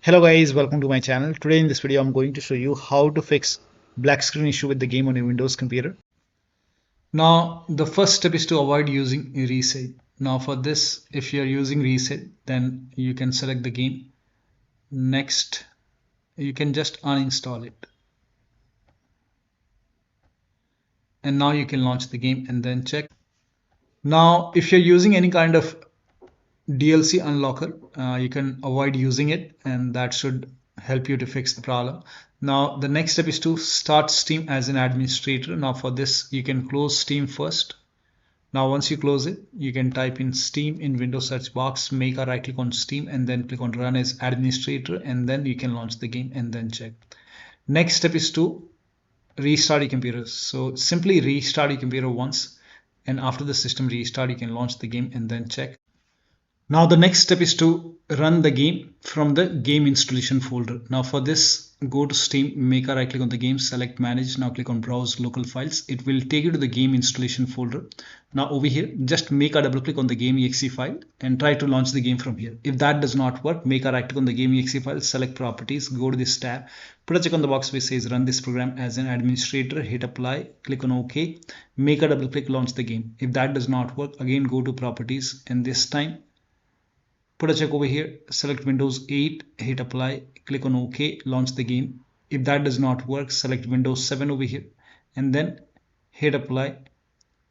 Hello guys, welcome to my channel. Today in this video I'm going to show you how to fix black screen issue with the game on your Windows computer. Now the first step is to avoid using Reshade. Now for this, if you are using Reshade, then you can select the game. Next, you can just uninstall it. And now you can launch the game and then check. Now if you're using any kind of DLC unlocker, you can avoid using it, and that should help you to fix the problem. Now the next step is to start Steam as an administrator. Now for this you can close Steam first. Now once you close it, you can type in Steam in Windows search box, make a right click on Steam and then click on run as administrator, and then you can launch the game and then check. Next step is to restart your computer. So simply restart your computer once, and after the system restart you can launch the game and then check. Now the next step is to run the game from the game installation folder. Now for this, go to Steam, make a right click on the game, select manage, now click on browse local files. It will take you to the game installation folder. Now over here, just make a double click on the game exe file and try to launch the game from here. If that does not work, make a right click on the game exe file, select properties, go to this tab, put a check on the box which says run this program as an administrator, hit apply, click on OK, make a double click, launch the game. If that does not work, again go to properties, and this time put a check over here, select Windows 8, hit apply, click on OK, launch the game. If that does not work, select Windows 7 over here and then hit apply,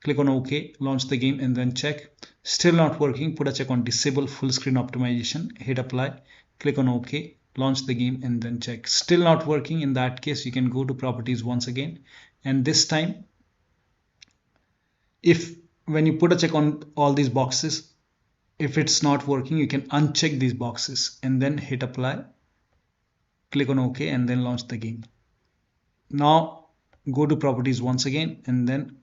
click on OK, launch the game and then check. Still not working, put a check on disable full screen optimization, hit apply, click on OK, launch the game and then check. Still not working. In that case, you can go to properties once again, and this time if when you put a check on all these boxes, if it's not working, you can uncheck these boxes and then hit apply, click on OK and then launch the game. Now go to properties once again, and then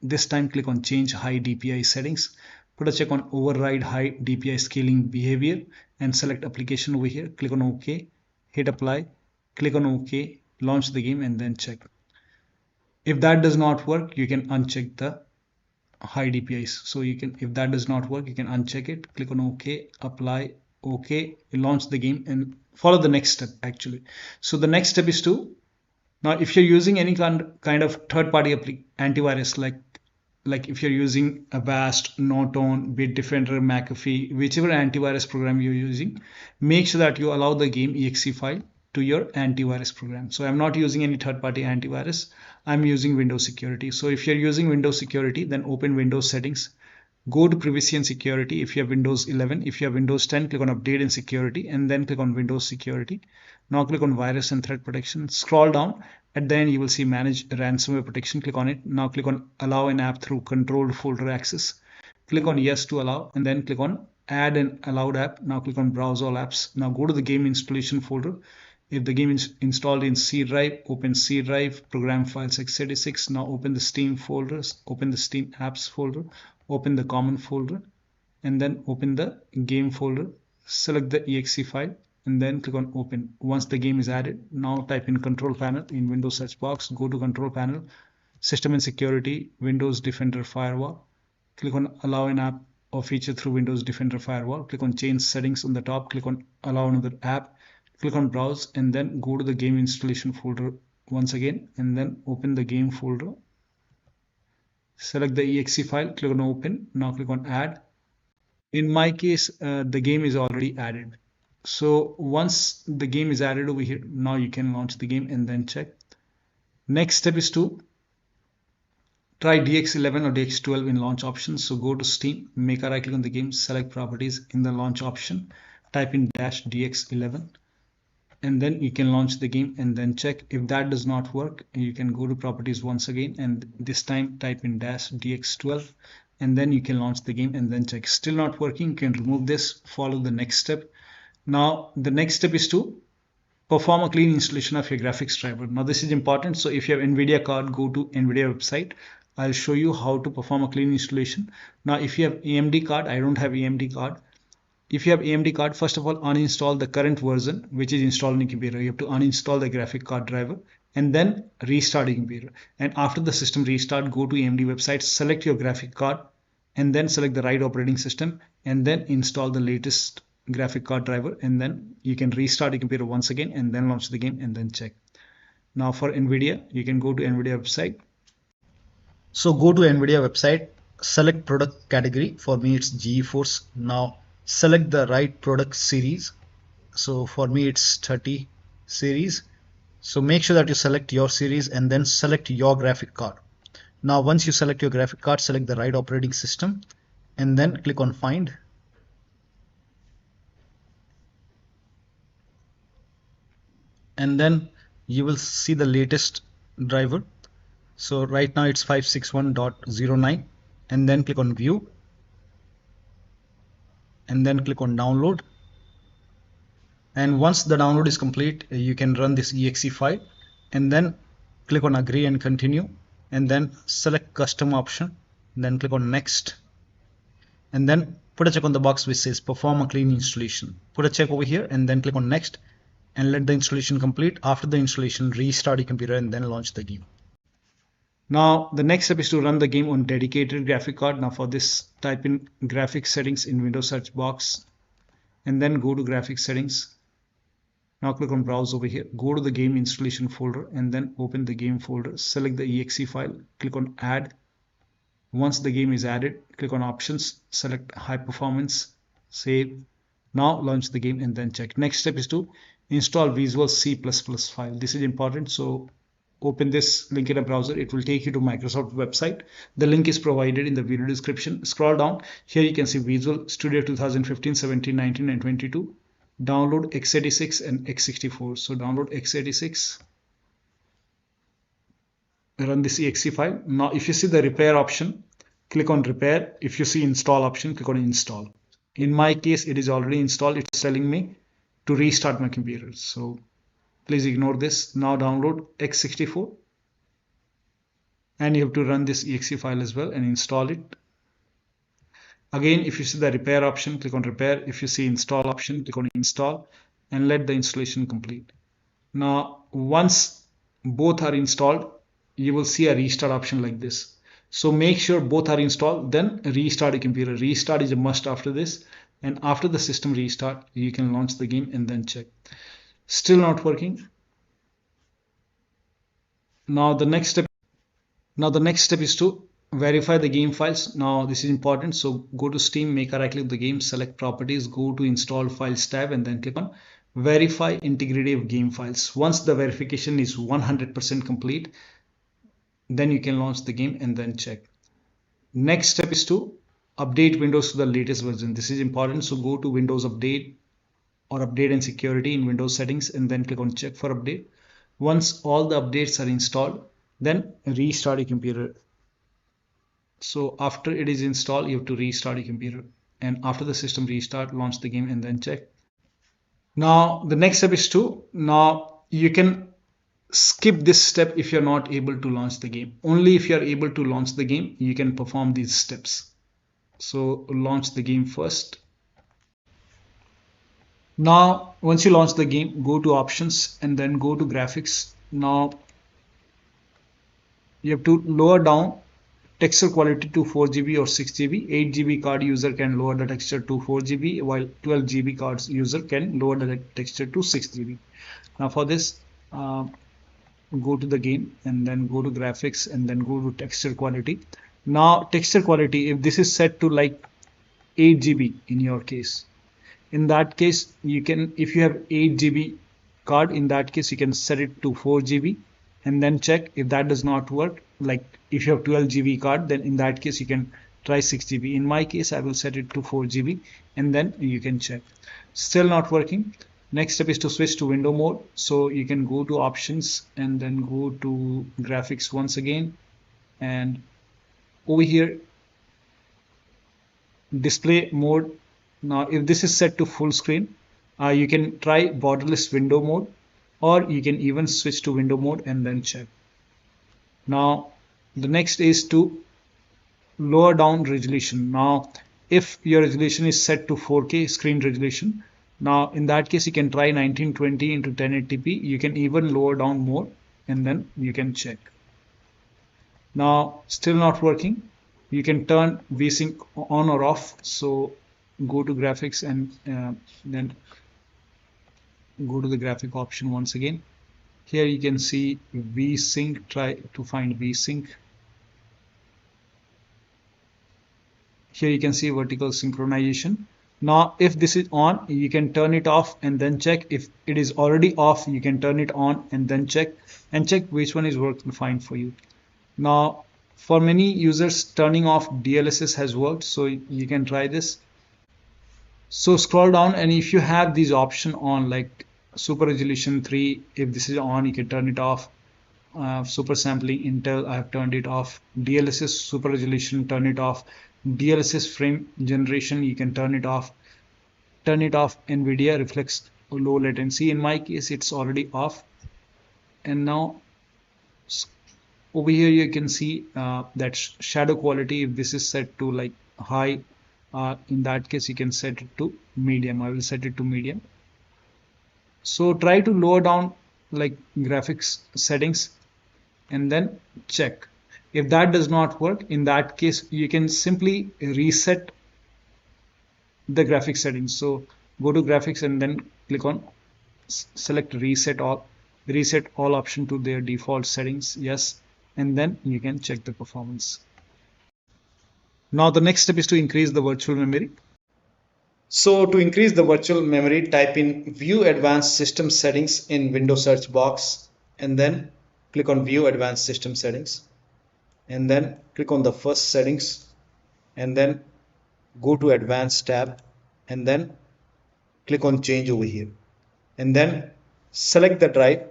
this time click on change high DPI settings, put a check on override high DPI scaling behavior and select application over here, click on OK, hit apply, click on OK, launch the game and then check. If that does not work, you can uncheck the high DPIs. So you can, if that does not work, you can uncheck it, click on OK, apply, OK, launch the game and follow the next step actually. So the next step is to, now if you're using any kind of third-party antivirus, like if you're using Avast, Norton, Bitdefender, McAfee, whichever antivirus program you're using, make sure that you allow the game exe file to your antivirus program. So I'm not using any third-party antivirus. I'm using Windows Security. So if you're using Windows Security, then open Windows settings, go to privacy and security. If you have Windows 11, if you have Windows 10, click on update and security and then click on Windows Security. Now click on virus and threat protection. Scroll down. At the end you will see manage ransomware protection. Click on it. Now click on allow an app through controlled folder access. Click on yes to allow and then click on add an allowed app. Now click on browse all apps. Now go to the game installation folder. If the game is installed in C drive, open C drive, program files x86. Now open the Steam folders, open the Steam apps folder, open the common folder, and then open the game folder. Select the exe file and then click on open. Once the game is added, now type in control panel in Windows search box, go to control panel, system and security, Windows Defender firewall. Click on allow an app or feature through Windows Defender firewall. Click on change settings on the top, click on allow another app. Click on browse and then go to the game installation folder once again and then open the game folder. Select the exe file, click on open. Now click on add. In my case, the game is already added. So once the game is added over here, now you can launch the game and then check. Next step is to try DX11 or DX12 in launch options. So go to Steam, make a right click on the game, select properties in the launch option, type in -DX11. And then you can launch the game and then check. If that does not work, you can go to properties once again and this time type in -DX12 and then you can launch the game and then check. Still not working, you can remove this, follow the next step. Now the next step is to perform a clean installation of your graphics driver. Now this is important. So if you have NVIDIA card, go to NVIDIA website. I'll show you how to perform a clean installation. Now if you have AMD card, I don't have AMD card. If you have AMD card, first of all, uninstall the current version which is installed in your computer. You have to uninstall the graphic card driver and then restart your computer. And after the system restart, go to AMD website, select your graphic card and then select the right operating system and then install the latest graphic card driver, and then you can restart your computer once again and then launch the game and then check. Now for NVIDIA, you can go to NVIDIA website. So go to NVIDIA website, select product category. For me it's GeForce. Now select the right product series. So for me it's 30 series. So make sure that you select your series and then select your graphic card. Now once you select your graphic card, select the right operating system and then click on find. And then you will see the latest driver. So right now it's 561.09, and then click on view and then click on download. And once the download is complete, you can run this exe file and then click on agree and continue, and then select custom option, then click on next, and then put a check on the box which says perform a clean installation. Put a check over here and then click on next and let the installation complete. After the installation, restart your computer and then launch the game. Now the next step is to run the game on dedicated graphic card. Now for this, type in graphics settings in Windows search box and then go to graphics settings. Now click on browse over here, go to the game installation folder and then open the game folder, select the exe file, click on add. Once the game is added, click on options, select high performance, save. Now launch the game and then check. Next step is to install Visual C++ file. This is important. So open this link in a browser. It will take you to Microsoft website. The link is provided in the video description. Scroll down. Here you can see Visual Studio 2015, 17, 19 and 22. Download x86 and x64. So download x86. Run this exe file. Now if you see the repair option, click on repair. If you see install option, click on install. In my case, it is already installed. It's telling me to restart my computer. So please ignore this. Now download x64 and you have to run this exe file as well and install it. Again, if you see the repair option, click on repair. If you see install option, click on install and let the installation complete. Now once both are installed, you will see a restart option like this. So make sure both are installed, then restart your computer. Restart is a must after this, and after the system restart you can launch the game and then check. Still not working. Now the next step is to verify the game files. Now this is important. So go to Steam, make a right click the game, select properties, go to install files tab and then click on verify integrity of game files. Once the verification is 100% complete, then you can launch the game and then check. Next step is to update Windows to the latest version. This is important. So go to Windows Update or Update and Security in Windows settings and then click on check for update. Once all the updates are installed, then restart your computer. So after it is installed, you have to restart your computer, and after the system restart, launch the game and then check. Now the next step is to, now you can skip this step if you're not able to launch the game. Only if you're able to launch the game, you can perform these steps. So launch the game first. Now once you launch the game, go to options and then go to graphics. Now you have to lower down texture quality to 4 GB or 6 GB. 8 GB card user can lower the texture to 4 GB, while 12 GB cards user can lower the texture to 6 GB. Now for this, go to the game and then go to graphics and then go to texture quality. Now texture quality, if this is set to like 8 GB in your case, in that case you can, if you have 8 GB card, in that case you can set it to 4 GB and then check. If that does not work, like if you have 12 GB card, then in that case you can try 6 GB. In my case, I will set it to 4 GB and then you can check. Still not working. Next step is to switch to window mode. So you can go to options and then go to graphics once again, and over here display mode. Now if this is set to full screen, you can try borderless window mode, or you can even switch to window mode and then check. Now the next is to lower down resolution. Now if your resolution is set to 4K screen resolution, now in that case you can try 1920 into 1080p. You can even lower down more and then you can check. Now still not working. You can turn VSync on or off. So go to graphics and then go to the graphic option once again. Here you can see VSync. Try to find VSync. Here you can see vertical synchronization. Now if this is on, you can turn it off and then check. If it is already off, you can turn it on and then check which one is working fine for you. Now for many users, turning off DLSS has worked, so you can try this. So scroll down, and if you have these option on, like super resolution 3, if this is on, you can turn it off. Super sampling Intel, I have turned it off. DLSS super resolution, turn it off. DLSS frame generation, you can turn it off. Turn it off. NVIDIA reflex low latency, in my case it's already off. And now over here you can see that shadow quality, if this is set to like high, in that case you can set it to medium. I will set it to medium. So try to lower down like graphics settings and then check. If that does not work, in that case you can simply reset the graphics settings. So go to graphics and then click on select reset all option to their default settings, yes, and then you can check the performance. Now the next step is to increase the virtual memory. So to increase the virtual memory, type in View Advanced System Settings in Windows search box and then click on View Advanced System Settings and then click on the first settings and then go to Advanced tab and then click on Change over here and then select the drive.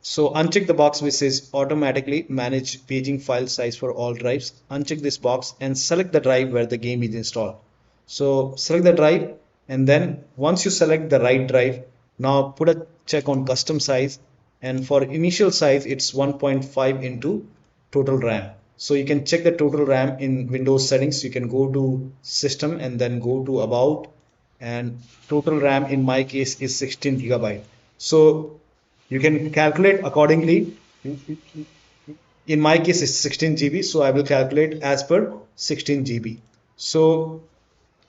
So uncheck the box which says automatically manage paging file size for all drives. Uncheck this box and select the drive where the game is installed. So select the drive and then once you select the right drive, now put a check on custom size, and for initial size it's 1.5 into total RAM. So you can check the total RAM in Windows settings. You can go to system and then go to about, and total RAM in my case is 16 GB. So you can calculate accordingly. In my case it's 16 GB, so I will calculate as per 16 GB. So,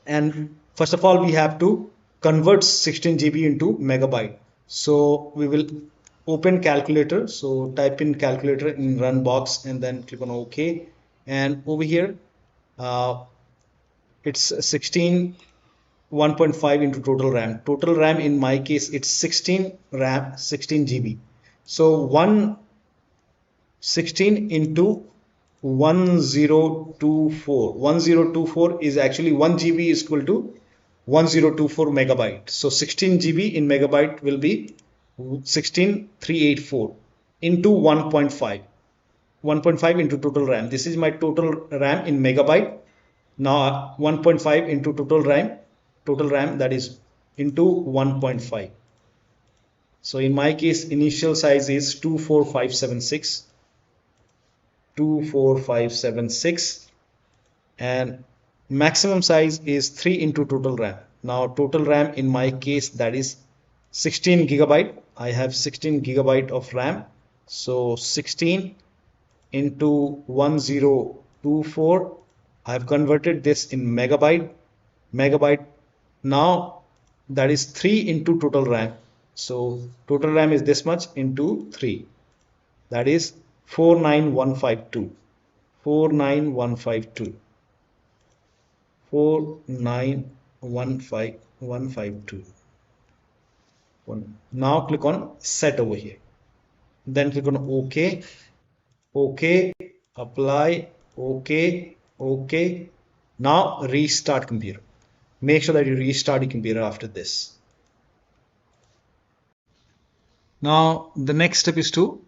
and first of all we have to convert 16 GB into megabyte. So we will open calculator. So type in calculator in run box and then click on OK. And over here it's 16 1.5 into total RAM. Total RAM in my case it's 16 RAM 16 GB. So 116 into 1024 is actually 1 GB is equal to 1024 megabyte. So 16 GB in megabyte will be 16384 into 1.5 into total RAM. This is my total RAM in megabyte. Now 1.5 into total RAM that is into 1.5. So in my case initial size is 24576 and maximum size is 3 into total RAM. Now total RAM in my case that is 16 GB. I have 16 GB of RAM. So 16 into 1024, I have converted this in megabyte. Now that is 3 into total RAM. So total RAM is this much into 3, that is 49152. 4915152. Now click on set over here, then click on OK, apply, OK. Now restart computer. Make sure that you restart your computer after this. Now the next step is to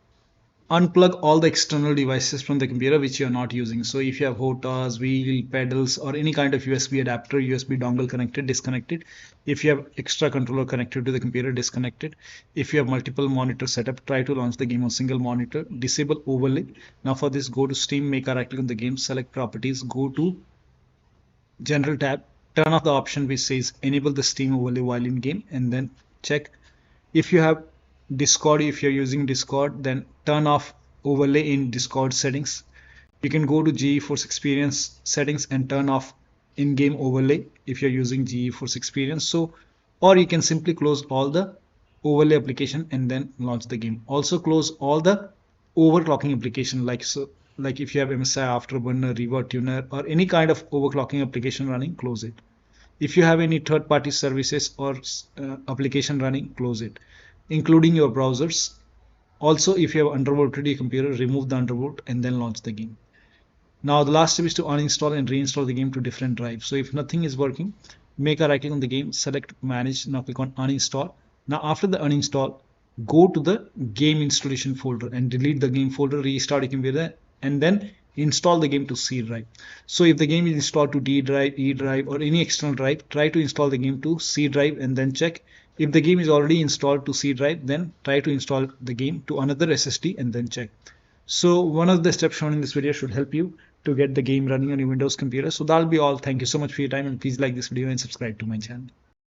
unplug all the external devices from the computer which you are not using. So if you have HOTAS, wheel, pedals, or any kind of USB adapter, USB dongle connected, disconnected. If you have extra controller connected to the computer, disconnected. If you have multiple monitor setup, try to launch the game on single monitor. Disable overlay. Now for this, go to Steam, make a right click on the game, select properties, go to general tab, turn off the option which says enable the Steam overlay while in game, and then check. If you have Discord, if you're using Discord, then turn off overlay in Discord settings. You can go to GeForce Experience settings and turn off in-game overlay if you're using GeForce Experience. So, or you can simply close all the overlay application and then launch the game. Also close all the overclocking application, like if you have MSI Afterburner, Revert Tuner, or any kind of overclocking application running, close it. If you have any third-party services or application running, close it, including your browsers. Also, if you have undervolted your computer, remove the undervolt and then launch the game. Now the last step is to uninstall and reinstall the game to different drives. So if nothing is working, make a right click on the game, select manage, now click on uninstall. Now after the uninstall, go to the game installation folder and delete the game folder, restart your computer, and then install the game to C drive. So if the game is installed to D drive, E drive, or any external drive, try to install the game to C drive and then check. If the game is already installed to C drive, then try to install the game to another SSD and then check. So one of the steps shown in this video should help you to get the game running on your Windows computer. So that'll be all. Thank you so much for your time, and please like this video and subscribe to my channel.